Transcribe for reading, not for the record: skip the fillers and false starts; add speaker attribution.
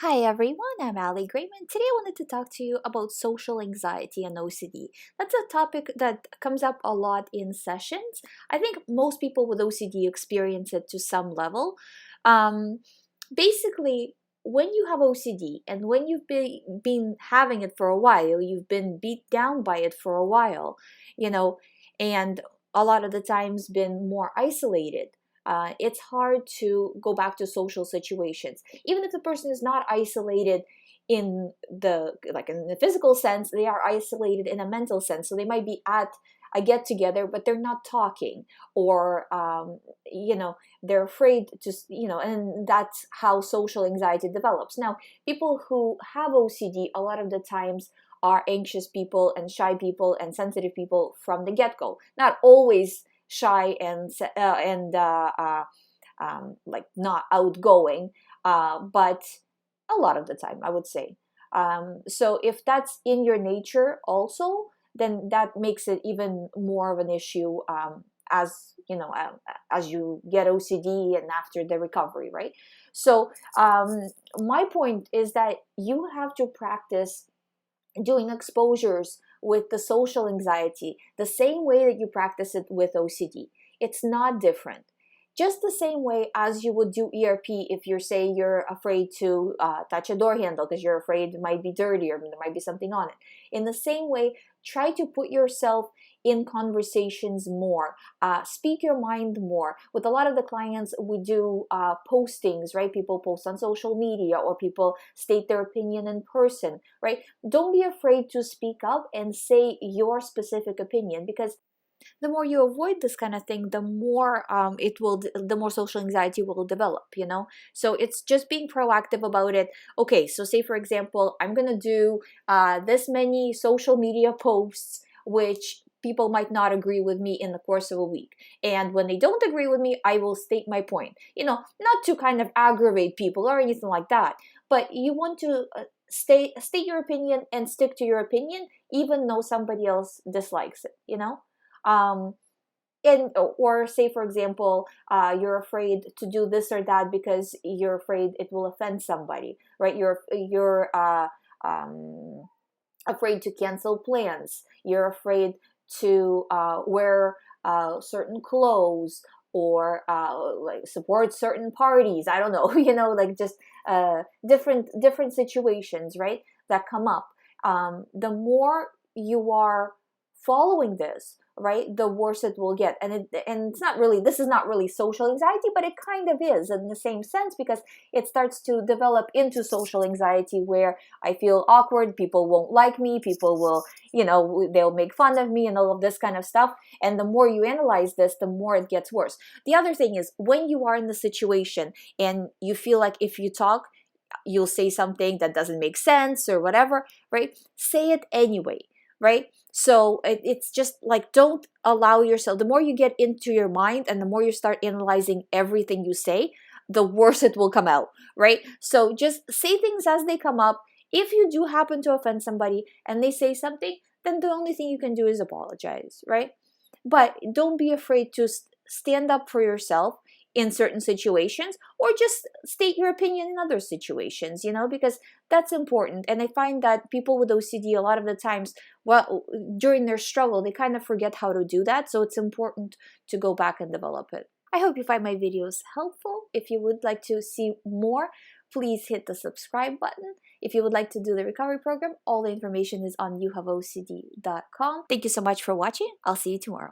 Speaker 1: Hi everyone, I'm GREYMOND. Today I wanted to talk to you about social anxiety and OCD. That's a topic that comes up a lot in sessions. I think most people with OCD experience it to some level. Um, Basically, when you have OCD and when you've been having it for a while, you've been beat down by it for a while, you know, and a lot of the times been more isolated. It's hard to go back to social situations. Even if the person is not isolated in the physical sense, they are isolated in a mental sense. So they might be at a get together, but they're not talking, or they're afraid to, and that's how social anxiety develops. Now, people who have OCD a lot of the times are anxious people and shy people and sensitive people from the get-go. Not always shy and like not outgoing, but a lot of the time, I would say. So if that's in your nature also, then that makes it even more of an issue, as you know, as you get OCD and after the recovery, right? So my point is that you have to practice doing exposures with the social anxiety the same way that you practice it with OCD. It's not different. Just the same way as you would do ERP if you're afraid to touch a door handle because you're afraid it might be dirty or there might be something on it. In the same way, try to put yourself in conversations more, speak your mind more. With a lot of the clients, we do postings, right? People post on social media or people state their opinion in person, right? Don't be afraid to speak up and say your specific opinion, because the more you avoid this kind of thing, the more the more social anxiety will develop, so it's just being proactive about it. Okay, so say for example, I'm gonna do this many social media posts which people might not agree with me in the course of a week, and when they don't agree with me, I will state my point, not to kind of aggravate people or anything like that, but you want to state your opinion and stick to your opinion even though somebody else dislikes it, um, and or say for example, you're afraid to do this or that because you're afraid it will offend somebody, right? You're afraid to cancel plans. You're afraid to wear certain clothes, or like support certain parties. I don't know, like just different situations, right? That come up. The more you are following this, right, the worse it will get. And it's not really, this is not really social anxiety, but it kind of is in the same sense, because it starts to develop into social anxiety where I feel awkward, people won't like me, people will, they'll make fun of me and all of this kind of stuff. And the more you analyze this, the more it gets worse. The other thing is, when you are in the situation and you feel like if you talk, you'll say something that doesn't make sense or whatever, right? Say it anyway, right? So it's just like, don't allow yourself, the more you get into your mind and the more you start analyzing everything you say, the worse it will come out, right? So just say things as they come up. If you do happen to offend somebody and they say something, then the only thing you can do is apologize, right? But don't be afraid to stand up for yourself in certain situations, or just state your opinion in other situations, because that's important. And I find that people with OCD, a lot of the times, well, during their struggle, they kind of forget how to do that. So it's important to go back and develop it. I hope you find my videos helpful. If you would like to see more, please hit the subscribe button. If you would like to do the recovery program, all the information is on youhaveocd.com. Thank you so much for watching. I'll see you tomorrow.